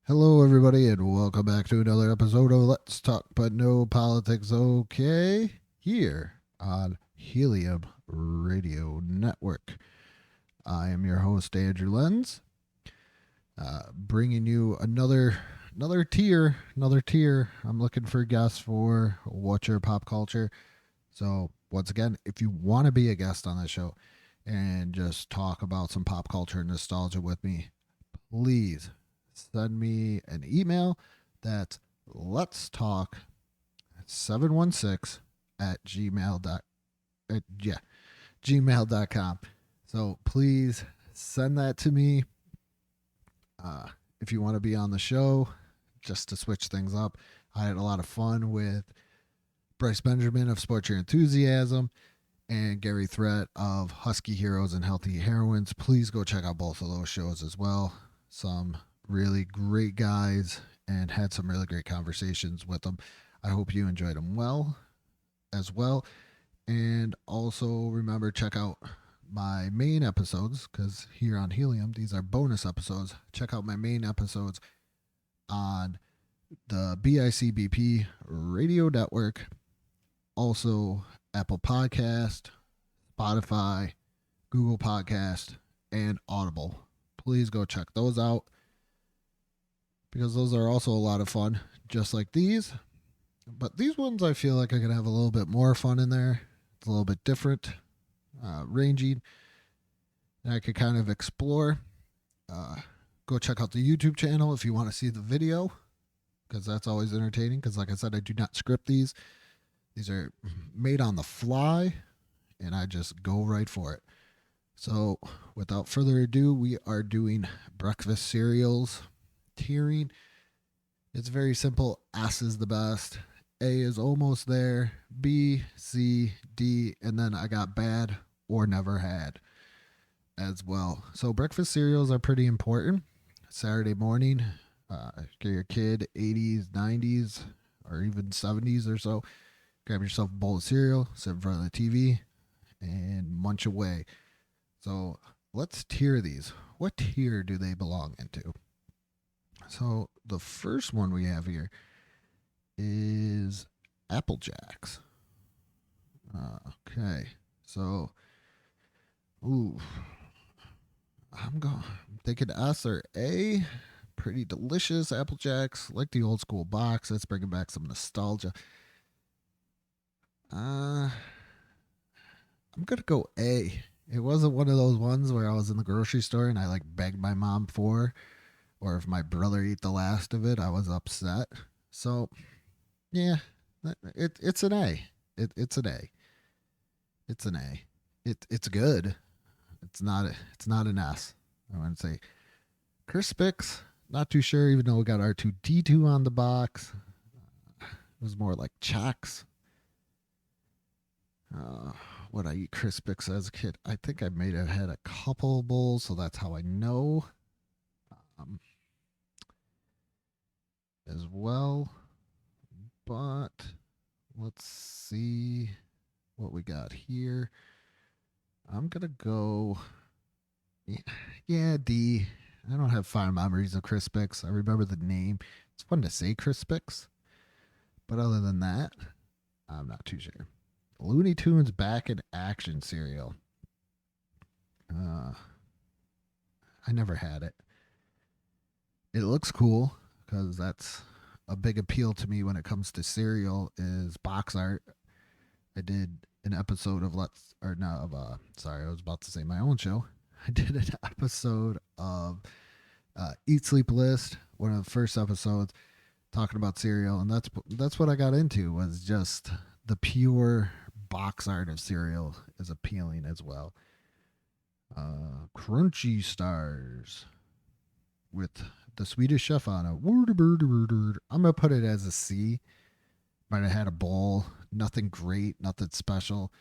Hello, everybody, and welcome back to another episode of Let's Talk But No Politics Okay here on Helium Radio Network. I am your host, Andrew Lenz, bringing you another tier. I'm looking for guests for What's Your Pop Culture. So, once again, if you want to be a guest on the show and just talk about some pop culture and nostalgia with me, please send me an email. That's let's talk 716 at gmail.com. So please send that to me. uh, if you want to be on the show, just to switch things up. I had a lot of fun with Bryce Benjamin of Sports Your Enthusiasm and Gary Threat of Husky Heroes and Healthy Heroines. Please go check out both of those shows as well. Some really great guys and had some really great conversations with them. I hope you enjoyed them as well. And also remember, check out my main episodes, because here on Helium, these are bonus episodes. Check out my main episodes on the BICBP radio network, also Apple Podcast, Spotify, Google Podcast, and Audible. Please go check those out, because those are also a lot of fun, just like these. But these ones, I feel like I could have a little bit more fun in there. It's a little bit different, ranging, and I could kind of explore. Go check out the YouTube channel if you want to see the video, because that's always entertaining. Because, like I said, I do not script these. These are made on the fly, and I just go right for it. So, without further ado, we are doing breakfast cereals tiering. It's very simple. S is the best. A is almost there. B, C, D, and then I got bad or never had as well. So breakfast cereals are pretty important. Saturday morning, get your kid 80s, 90s, or even 70s or so. Grab yourself a bowl of cereal, sit in front of the TV, and munch away. So let's tier these. What tier do they belong into? So the first one we have here is Apple Jacks. Okay, so ooh, I'm thinking S or A. Pretty delicious Apple Jacks, like the old school box. That's bringing back some nostalgia. I'm gonna go A. It wasn't one of those ones where I was in the grocery store and I like begged my mom for, or if my brother ate the last of it, I was upset. So yeah, it's an A. It's an A. It's an A. It's good. It's not an S. I want to say Crispix. Not too sure, even though we got R2D2 on the box. It was more like Chex. Uh, what I eat Crispix as a kid. I think I may have had a couple bowls, so that's how I know. Um, as well. But let's see what we got here. I'm gonna go. Yeah, D. I don't have fond memories of Crispix. I remember the name. It's fun to say Crispix, but other than that, I'm not too sure. Looney Tunes Back in Action cereal. Uh, I never had it. It looks cool, because that's a big appeal to me when it comes to cereal is box art. I did an episode of sorry, I was about to say my own show. I did an episode of Eat Sleep List, one of the first episodes, talking about cereal, and that's what I got into, was just the pure box art of cereal is appealing as well. Crunchy Stars with the Swedish Chef on it. I'm gonna put it as a C. Might have had a bowl, nothing great, nothing special.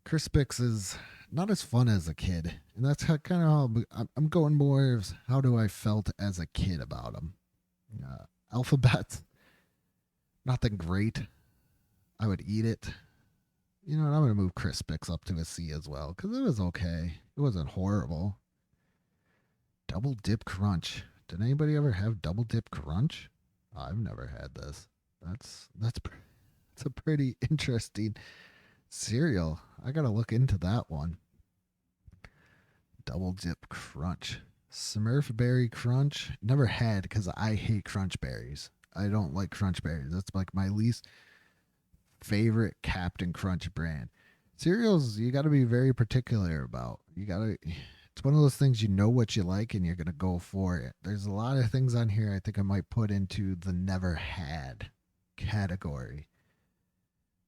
Crispix is not as fun as a kid, and that's kind of how I'm going more of how do I felt as a kid about them. Alphabet, nothing great. I would eat it. You know, I'm gonna move Crispix up to a C as well, because it was okay. It wasn't horrible. Double Dip Crunch. Did anybody ever have Double Dip Crunch? I've never had this. That's a pretty interesting cereal. I gotta look into that one. Double Dip Crunch. Smurf Berry Crunch. Never had because I hate Crunch Berries. I don't like Crunch Berries. That's like my least favorite Captain Crunch brand. Cereals you got to be very particular about. You got to it's one of those things you know what you like and you're going to go for it. There's a lot of things on here I think I might put into the never had category.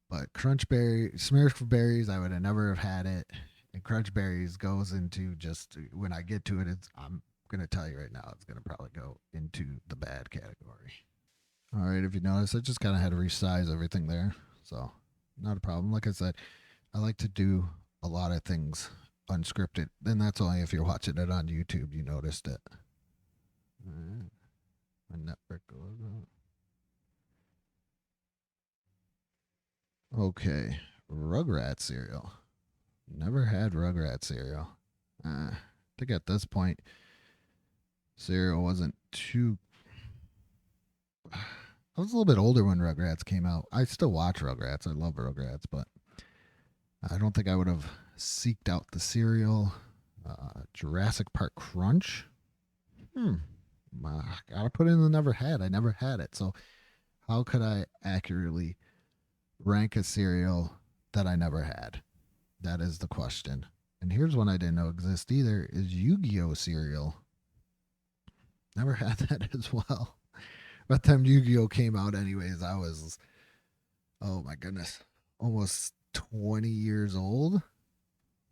But Crunch Berry, Smurf Berries, I would have never have had it. And Crunch Berries goes into just when I get to it, I'm going to tell you right now, it's going to probably go into the bad category. All right, if you notice, I just kind of had to resize everything there. So, not a problem. Like I said, I like to do a lot of things unscripted. And that's only if you're watching it on YouTube, you noticed it. All right. My network goes out. Okay. Rugrats cereal. Never had Rugrats cereal. I think at this point, cereal wasn't too. I was a little bit older when Rugrats came out. I still watch Rugrats. I love Rugrats, but I don't think I would have seeked out the cereal. Jurassic Park Crunch. Gotta put in the never had. I never had it. So how could I accurately rank a cereal that I never had? That is the question. And here's one I didn't know exist either is Yu-Gi-Oh cereal. Never had that as well. By the time Yu-Gi-Oh came out anyways, I was, oh my goodness, almost 20 years old.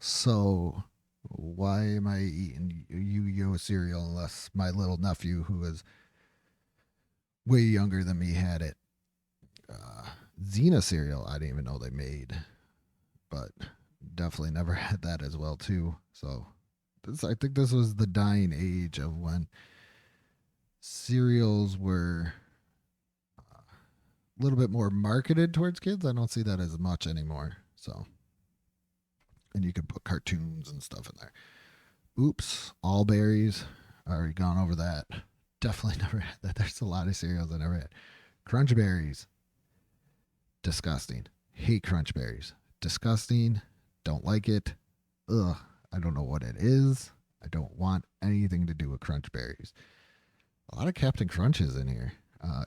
So why am I eating Yu-Gi-Oh cereal unless my little nephew, who is way younger than me, had it? Xena cereal, I didn't even know they made, but definitely never had that as well too. So I think this was the dying age of when cereals were a little bit more marketed towards kids. I don't see that as much anymore. So, and you can put cartoons and stuff in there. Oops, all berries. Already gone over that. Definitely never had that. There's a lot of cereals I never had. Crunch berries. Disgusting. Hate crunch berries. Disgusting. Don't like it. Ugh. I don't know what it is. I don't want anything to do with crunch berries. A lot of Captain Crunches in here.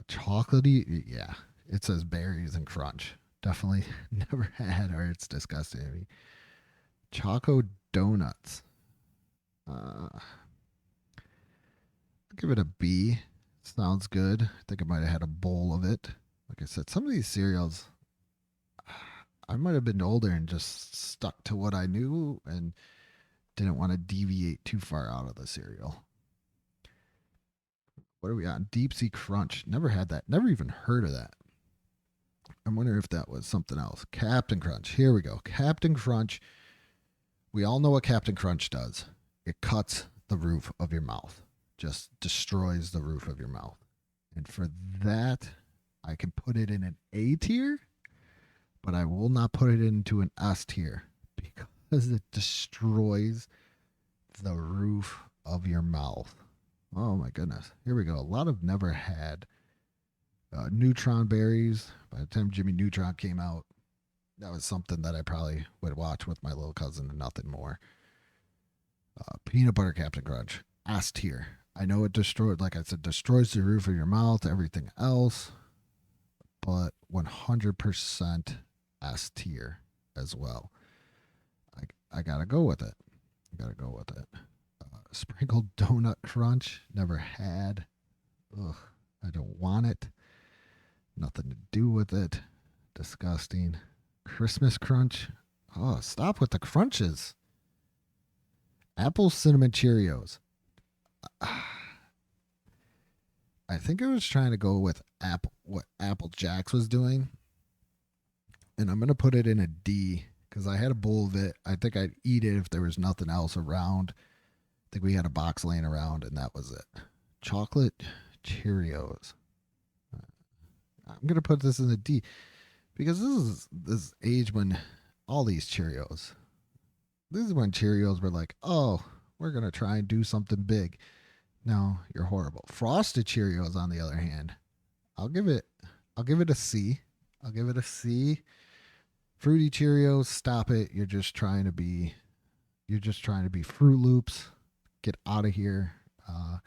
Chocolatey. Yeah. It says berries and crunch. Definitely never had, or it's disgusting to me. Choco donuts. I'll give it a B. Sounds good. I think I might have had a bowl of it. Like I said, some of these cereals, I might have been older and just stuck to what I knew and didn't want to deviate too far out of the cereal. What are we on? Deep Sea Crunch. Never had that. Never even heard of that. I'm wondering if that was something else. Captain Crunch. Here we go. Captain Crunch. We all know what Captain Crunch does. It cuts the roof of your mouth. Just destroys the roof of your mouth. And for that, I can put it in an A tier, but I will not put it into an S tier because it destroys the roof of your mouth. Oh my goodness. Here we go. A lot of never had. Neutron berries. By the time Jimmy Neutron came out, that was something that I probably would watch with my little cousin and nothing more. Peanut butter Captain Crunch. S tier. I know it destroyed, like I said, destroys the roof of your mouth, everything else, but 100% S tier as well. I gotta go with it. Sprinkled donut crunch. Never had. Ugh. I don't want it. Nothing to do with it. Disgusting. Christmas crunch. Oh, stop with the crunches. Apple cinnamon Cheerios. I think I was trying to go with what Apple Jacks was doing. And I'm going to put it in a D because I had a bowl of it. I think I'd eat it if there was nothing else around. I think we had a box laying around and that was it. Chocolate Cheerios. I'm going to put this in a D because this is this age when all these Cheerios. This is when Cheerios were like, oh, we're going to try and do something big. No, you're horrible. Frosted Cheerios, on the other hand, I'll give it I'll give it a C. I'll give it a C. Fruity Cheerios, stop it. You're just trying to be Fruit Loops. Get out of here. Uh,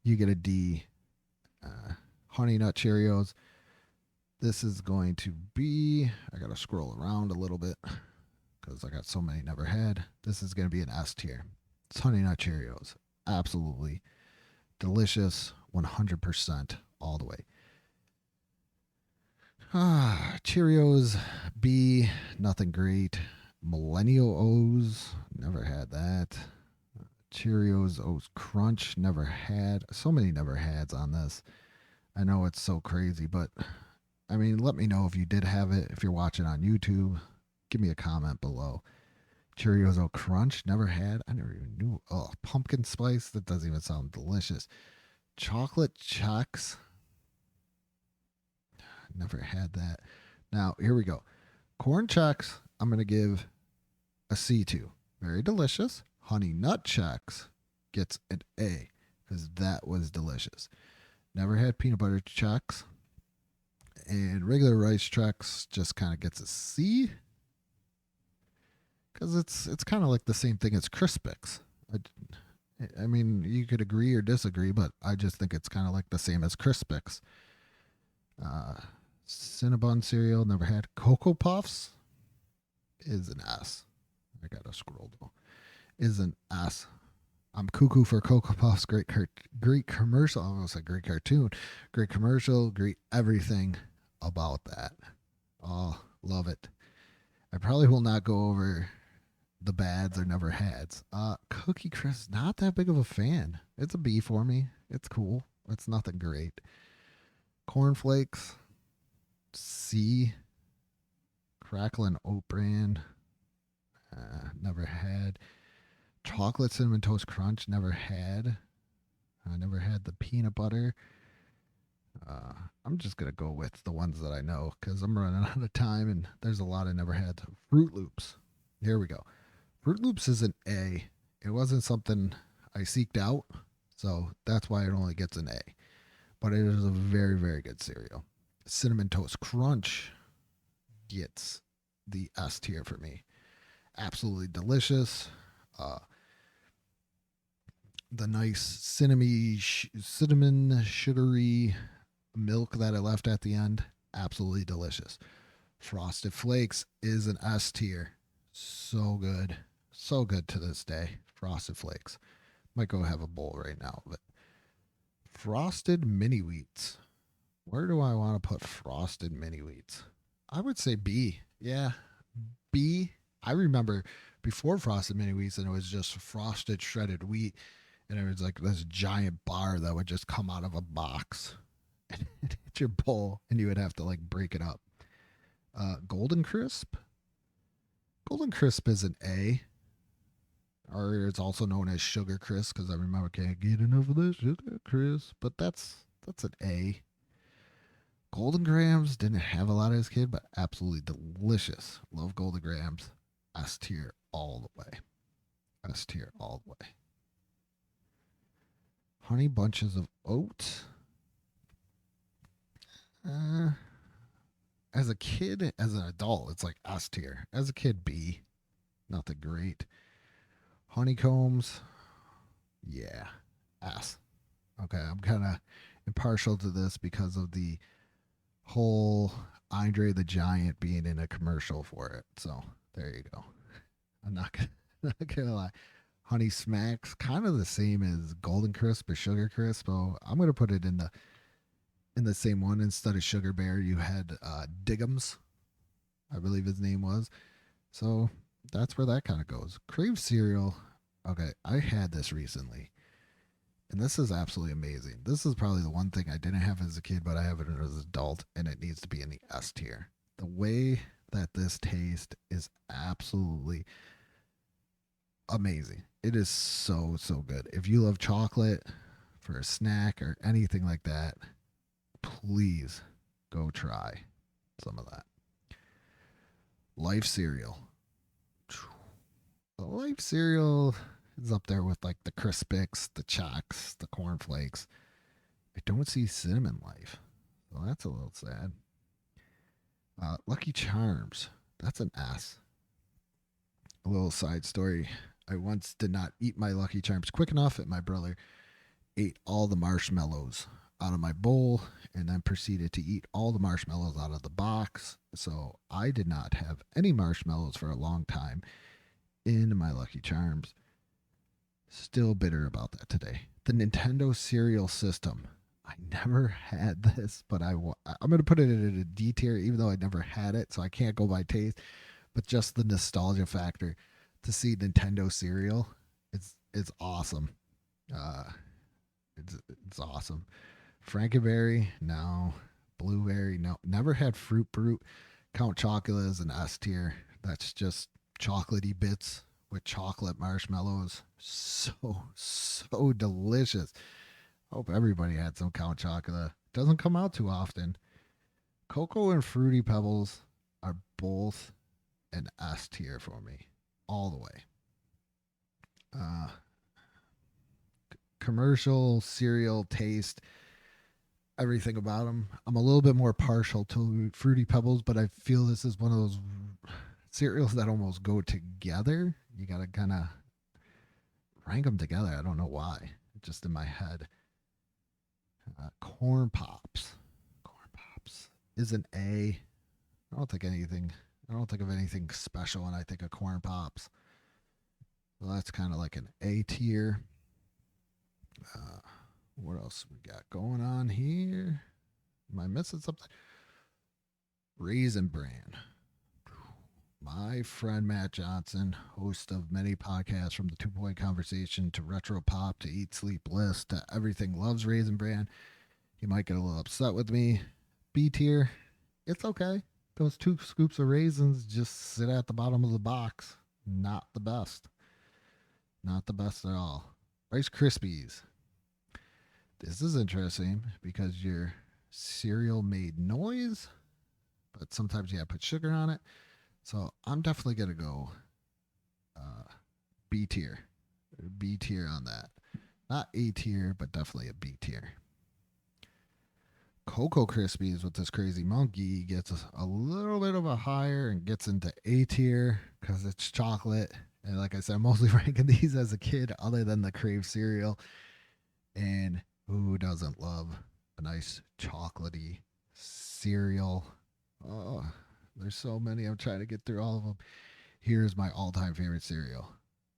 you get a D. Honey Nut Cheerios. This is going to be. I gotta scroll around a little bit because I got so many never had. This is gonna be an S tier. It's Honey Nut Cheerios. Absolutely delicious. 100% all the way. Cheerios B. Nothing great. Millennial O's. Never had that. Cheerios O's Crunch. Never had. So many never hads on this. I know it's so crazy, but I mean, let me know if you did have it. If you're watching on YouTube, give me a comment below. Cheerios O Crunch, never had. I never even knew. Oh, pumpkin spice, that doesn't even sound delicious. Chocolate Chex, never had that. Now, here we go. Corn Chex, I'm going to give a C to. Very delicious. Honey Nut Chex gets an A because that was delicious. Never had peanut butter Chex. And regular rice Chex just kind of gets a C because it's kind of like the same thing as Crispix. I mean, you could agree or disagree, but I just think it's kind of like the same as Crispix. Uh, Cinnabon cereal, never had. Cocoa Puffs is an S. I gotta scroll though. Is an S. I'm cuckoo for Cocoa Puffs. Great commercial. I almost said great cartoon. Great commercial. Great everything about that. Oh, love it. I probably will not go over the bads or never hads. Cookie Crisp, not that big of a fan. It's a B for me. It's cool. It's nothing great. Cornflakes, C. Cracklin' Oat Bran, never had. Chocolate Cinnamon Toast Crunch, never had. I never had the peanut butter. Uh, I'm just gonna go with the ones that I know because I'm running out of time and there's a lot I never had. Fruit Loops. Here we go. Fruit Loops is an A. It wasn't something I seeked out, so that's why it only gets an A. But it is a very, very good cereal. Cinnamon Toast Crunch gets the S tier for me. Absolutely delicious. Uh, the nice cinnamon sugary milk that I left at the end, absolutely delicious. Frosted Flakes is an S tier. So good. So good to this day. Frosted Flakes. Might go have a bowl right now, but Frosted Mini Wheats. Where do I want to put Frosted Mini Wheats? I would say B. Yeah, B. I remember before Frosted Mini Wheats and it was just frosted shredded wheat and it was like this giant bar that would just come out of a box and hit your bowl and you would have to like break it up. Golden Crisp. Golden Crisp is an A, or it's also known as Sugar Crisp because I remember can't get enough of this Sugar Crisp, but that's an A. Golden Grams didn't have a lot as a kid, but absolutely delicious. Love Golden Grams. S tier all the way. S tier all the way. Honey Bunches of Oats. Uh, as a kid, as an adult, it's like S tier. As a kid, B. Nothing great. Honeycombs. Yeah. S. Okay, I'm kind of impartial to this because of the whole Andre the Giant being in a commercial for it. So there you go. I'm not gonna, not gonna lie. Honey Smacks, kind of the same as Golden Crisp or Sugar Crisp. So I'm gonna put it in the same one. Instead of Sugar Bear, you had Diggums, I believe his name was. So that's where that kind of goes. Crave cereal. Okay, I had this recently. And this is absolutely amazing. This is probably the one thing I didn't have as a kid, but I have it as an adult, and it needs to be in the S tier. The way that this tastes is absolutely amazing. It is so, so good. If you love chocolate for a snack or anything like that, please go try some of that. Life cereal. The Life cereal It's up there with like the Crispix, the Chex, the Corn Flakes. I don't see Cinnamon Life. So that's a little sad. Lucky Charms. That's an S. A little side story. I once did not eat my Lucky Charms quick enough, and my brother ate all the marshmallows out of my bowl and then proceeded to eat all the marshmallows out of the box. So I did not have any marshmallows for a long time in my Lucky Charms. Still bitter about that today. The Nintendo cereal system. I never had this, but I'm going to put it in a D tier, even though I never had it, so I can't go by taste. But just the nostalgia factor to see Nintendo cereal, it's awesome. Uh, it's awesome. Frankenberry, no. Blueberry, no. Never had Fruit Brute. Count Chocula is an S tier. That's just chocolatey bits with chocolate marshmallows. So delicious. Hope everybody had some Count Chocula. Doesn't come out too often. Cocoa and Fruity Pebbles are both an S tier for me, all the way. Uh, Commercial cereal taste, everything about them. I'm a little bit more partial to Fruity Pebbles, but I feel this is one of those cereals that almost go together. You got to kind of rank them together. I don't know why. Just in my head. Corn Pops. Corn Pops is an A. I don't think of anything special when I think of Corn Pops. So that's kind of like an A tier. What else we got going on here? Am I missing something? Raisin Bran. My friend Matt Johnson, host of many podcasts from the 2 Point Conversation to Retro Pop to Eat Sleep List to Everything, loves Raisin Bran. He might get a little upset with me. B tier, it's okay. Those 2 scoops of raisins just sit at the bottom of the box. Not the best. Not the best at all. Rice Krispies. This is interesting because your cereal made noise, but sometimes you gotta put sugar on it. So I'm definitely gonna go B tier. B tier on that. Not A tier, but definitely a B tier. Cocoa Krispies with this crazy monkey gets a little bit of a higher and gets into A tier because it's chocolate. And like I said, I'm mostly ranking these as a kid, other than the Crave cereal. And who doesn't love a nice chocolatey cereal? Oh, there's so many. I'm trying to get through all of them. Here's my all-time favorite cereal.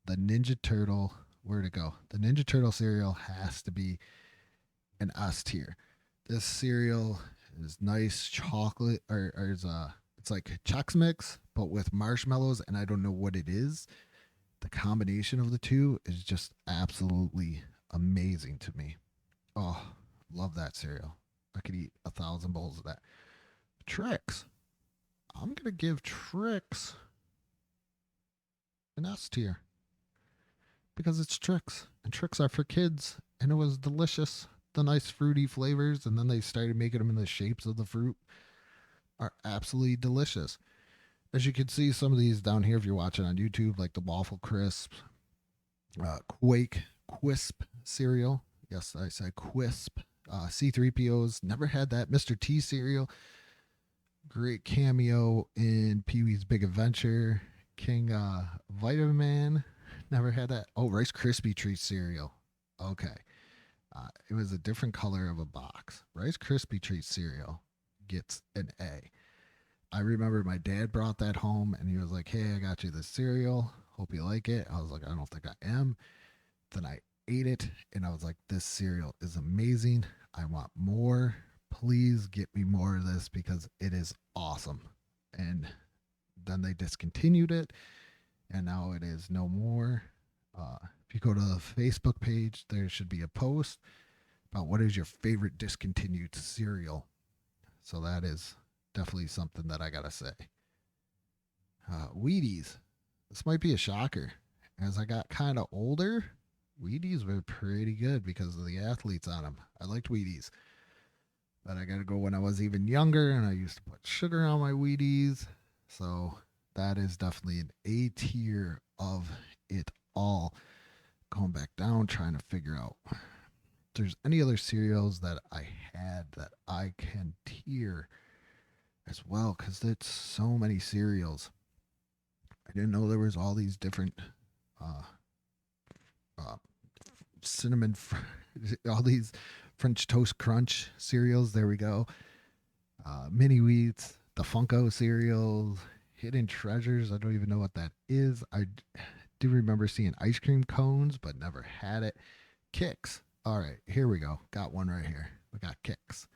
The Ninja Turtle. Where'd it go? The Ninja Turtle cereal has to be an S tier. This cereal is nice chocolate, or it's like Chex Mix, but with marshmallows, and I don't know what it is. The combination of the two is just absolutely amazing to me. Oh, love that cereal. I could eat 1,000 bowls of that. Trix. I'm gonna give Trix an S tier because it's Trix, and Trix are for kids, and it was delicious. The nice fruity flavors, and then they started making them in the shapes of the fruit, are absolutely delicious. As you can see, some of these down here, if you're watching on YouTube, like the Waffle Crisp, Quake Quisp cereal. Yes, I said Quisp. C3POs, never had that. Mr. T cereal, great cameo in Pee Wee's Big Adventure. King Vitamin Man, never had that. Oh, Rice Krispie Treat cereal. Okay. It was a different color of a box. Rice Krispie Treat cereal gets an A. I remember my dad brought that home and he was like, "Hey, I got you this cereal. Hope you like it." I was like, "I don't think I am." Then I ate it and I was like, "This cereal is amazing. I want more. Please get me more of this because it is awesome." And then they discontinued it and now it is no more. If you go to the Facebook page, there should be a post about what is your favorite discontinued cereal. So that is definitely something that I gotta say. Wheaties. This might be a shocker. As I got kind of older, Wheaties were pretty good because of the athletes on them. I liked Wheaties. But I gotta go when I was even younger and I used to put sugar on my Wheaties. So that is definitely an A tier of it all. going back down, trying to figure out if there's any other cereals that I had that I can tier as well, because it's so many cereals. I didn't know there was all these different uh, uh, cinnamon, all these French toast crunch cereals. There we go. Mini wheats, the Funko cereals, hidden treasures. I don't even know what that is. I do remember seeing ice cream cones, but never had it. Kicks. All right, here we go. Got one right here. We got Kicks.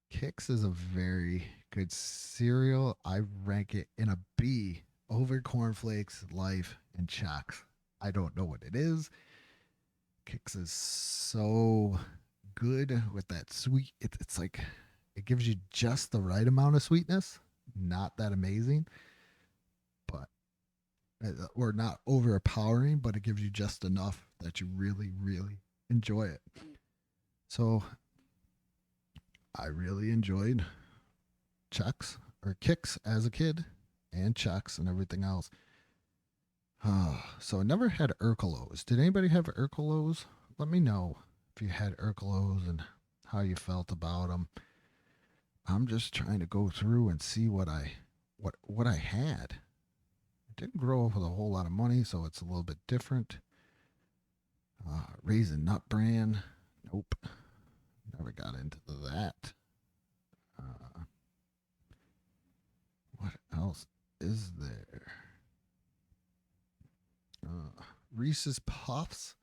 Kicks is a very good cereal. I rank it in a B over cornflakes, Life, and Chex. I don't know what it is. Kicks is so good with that sweet. It's like it gives you just the right amount of sweetness. Not that amazing, but or not overpowering, but it gives you just enough that you really, really enjoy it. So I really enjoyed Chex or Kicks as a kid and Chex and everything else. So I never had Urkelos. Did anybody have Urkelos? Let me know if you had Urkelos and how you felt about them. I'm just trying to go through and see what I had. I didn't grow up with a whole lot of money, so it's a little bit different. Raisin Nut Bran. Nope. Never got into that. What else is there? Reese's Puffs.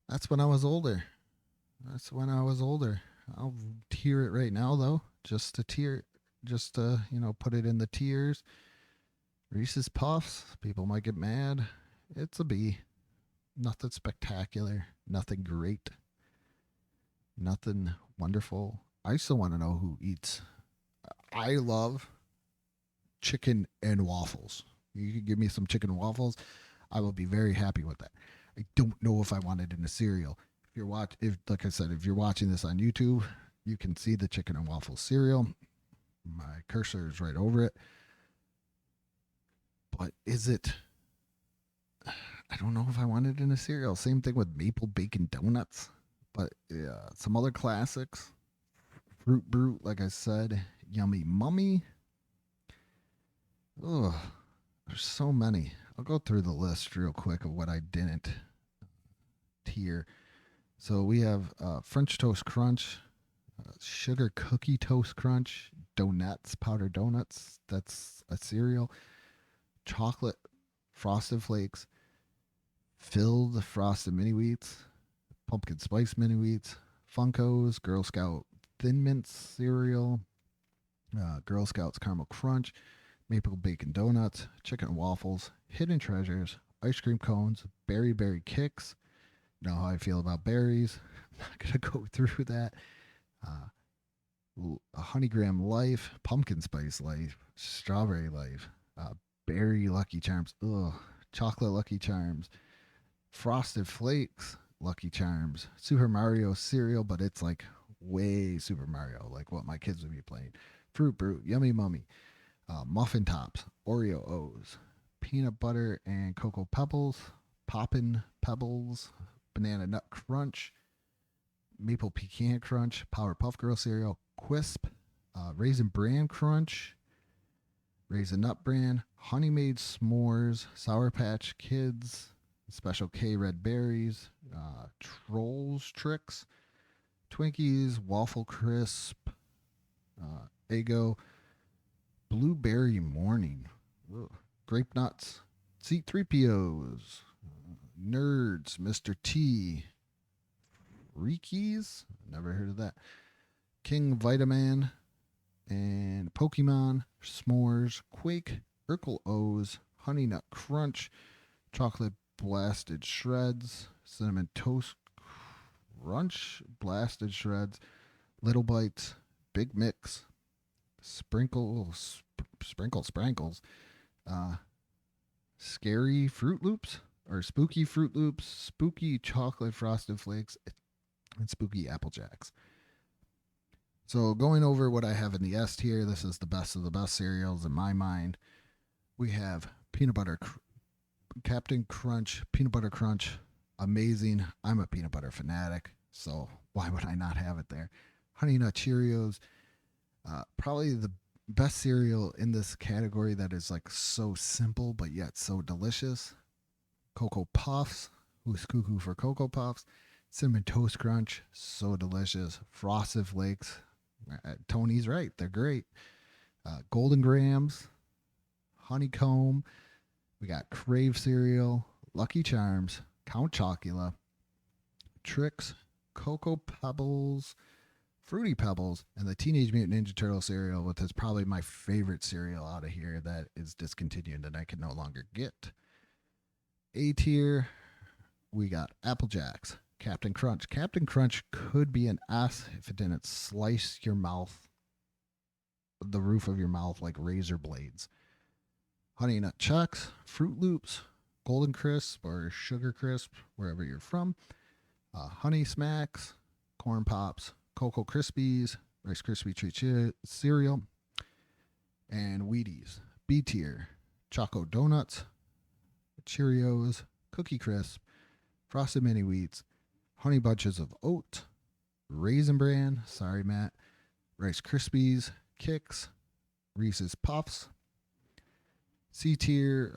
That's when I was older. That's when I was older. I'll tier it right now though, just to tier, just to put it in the tiers. Reese's Puffs. People might get mad. It's a B. Nothing spectacular. Nothing great. Nothing wonderful. I still want to know who eats. I love chicken and waffles. You can give me some chicken and waffles. I will be very happy with that. I don't know if I want it in a cereal. If like I said, if you're watching this on YouTube, you can see the chicken and waffle cereal. My cursor is right over it. But is it? I don't know if I want it in a cereal. Same thing with maple bacon donuts. But yeah, some other classics. Fruit Brute, like I said. Yummy Mummy. Ugh, there's so many. I'll go through the list real quick of what I didn't tier. So we have French Toast Crunch, Sugar Cookie Toast Crunch, Donuts, Powdered Donuts. That's a cereal. Chocolate Frosted Flakes, Filled Frosted Mini Wheats, Pumpkin Spice Mini Wheats, Funkos, Girl Scout Thin Mints cereal, Girl Scouts Caramel Crunch, Maple Bacon Donuts, Chicken and Waffles, Hidden Treasures, Ice Cream Cones, Berry Berry Kicks. You know how I feel about berries. I'm not going to go through that. Honey Graham Life, Pumpkin Spice Life, Strawberry Life, Berry Lucky Charms, Chocolate Lucky Charms, Frosted Flakes Lucky Charms, Super Mario cereal, but it's like way Super Mario, like what my kids would be playing. Fruit Brute, Yummy Mummy, Muffin Tops, Oreo O's, Peanut Butter and Cocoa Pebbles, Poppin' Pebbles, Banana Nut Crunch, Maple Pecan Crunch, Powerpuff Girl cereal, Quisp, Raisin Bran Crunch, Raisin Nut Bran, Honey Maid S'mores, Sour Patch Kids, Special K Red Berries, Trolls Tricks, Twinkies, Waffle Crisp, Eggo, Blueberry Morning, Grape Nuts, C3POs, Nerds, Mr. T, Reekies, never heard of that, King Vitaman, and Pokemon, S'mores, Quake, Urkel O's, Honey Nut Crunch, Chocolate Blasted Shreds, Cinnamon Toast Crunch, Blasted Shreds, Little Bites, Big Mix, Sprinkles, Scary Fruit Loops, or Spooky Fruit Loops, Spooky Chocolate Frosted Flakes, and Spooky Apple Jacks. So going over what I have in the S tier, this is the best of the best cereals in my mind. We have peanut butter Captain Crunch, Peanut Butter Crunch, amazing. I'm a peanut butter fanatic, so why would I not have it there? Honey Nut Cheerios, probably the best cereal in this category that is like so simple but yet so delicious. Cocoa Puffs, who's cuckoo for Cocoa Puffs? Cinnamon Toast Crunch, so delicious. Frosted Flakes, Tony's right, they're great. Golden Grams, Honeycomb. We got Crave Cereal, Lucky Charms, Count Chocula, Trix, Cocoa Pebbles, Fruity Pebbles, and the Teenage Mutant Ninja Turtle cereal, which is probably my favorite cereal out of here that is discontinued and I can no longer get. A tier, we got Apple Jacks, Captain Crunch. Captain Crunch could be an S if it didn't slice your mouth, the roof of your mouth like razor blades. Honey Nut Chex, Fruit Loops, Golden Crisp or Sugar Crisp, wherever you're from. Honey Smacks, Corn Pops, Cocoa Krispies, Rice Krispie Treat Cereal, and Wheaties. B tier, Choco Donuts, Cheerios, Cookie Crisp, Frosted Mini Wheats, Honey Bunches of Oat, Raisin Bran, sorry Matt, Rice Krispies, Kix, Reese's Puffs. C tier,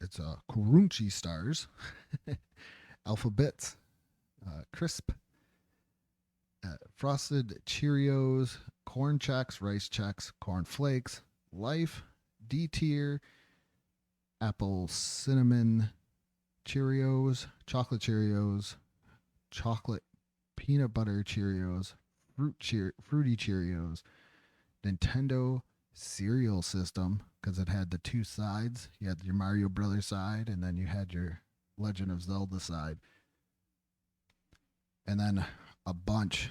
it's Crunchy Stars, Alphabets, Crisp, Frosted Cheerios, Corn Chex, Rice Chex, Corn Flakes, Life, D tier, Apple Cinnamon Cheerios, Chocolate Cheerios, Chocolate Peanut Butter Cheerios, Fruity Cheerios, Nintendo Cereal System, because it had the two sides. You had your Mario Brothers side, and then you had your Legend of Zelda side. And then a bunch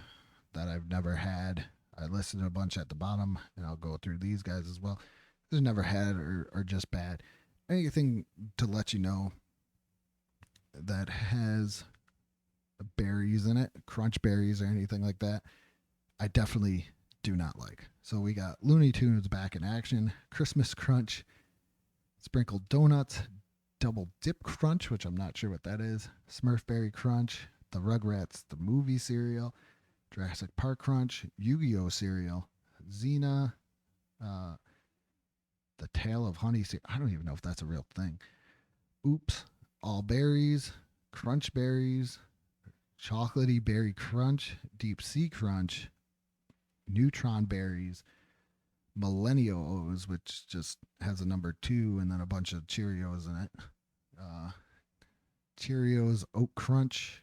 that I've never had. I listed a bunch at the bottom, and I'll go through these guys as well. There's never had or just bad. Anything to let you know that has berries in it, crunch berries or anything like that, I definitely do not like. So we got Looney Tunes back in action, Christmas Crunch, Sprinkled Donuts, Double Dip Crunch, which I'm not sure what that is, Smurf Berry Crunch, the Rugrats, the movie cereal, Jurassic Park Crunch, Yu-Gi-Oh cereal, Xena, the Tale of Honey cereal. I don't even know if that's a real thing. Oops, All Berries, Crunch Berries, Chocolatey Berry Crunch, Deep Sea Crunch, Neutron Berries, Millennial O's, which just has a number 2 and then a bunch of Cheerios in it. Cheerios Oat Crunch,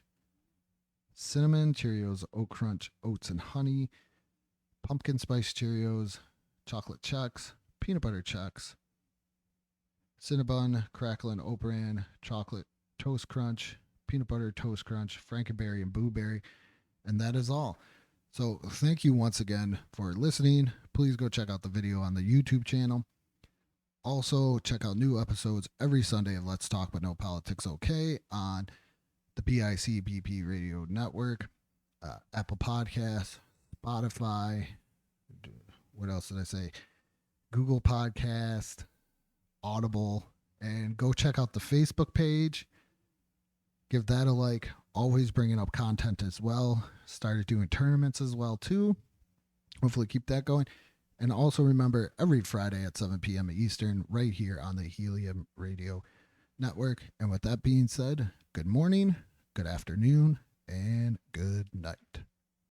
Cinnamon, Cheerios Oat Crunch, Oats and Honey, Pumpkin Spice Cheerios, Chocolate Chex, Peanut Butter Chex, Cinnabon, Cracklin' Oat Bran, Chocolate Toast Crunch, Peanut Butter Toast Crunch, Frankenberry and Boo Berry, and that is all. So thank you once again for listening. Please go check out the video on the YouTube channel. Also, check out new episodes every Sunday of Let's Talk But No Politics Okay on the BICBP Radio Network, Apple Podcasts, Spotify, what else did I say? Google Podcast, Audible, and go check out the Facebook page. Give that a like. Always bringing up content as well. Started doing tournaments as well too. Hopefully keep that going. And also remember, every Friday at 7 p.m. Eastern, right here on the Helium Radio Network. And with that being said, good morning, good afternoon, and good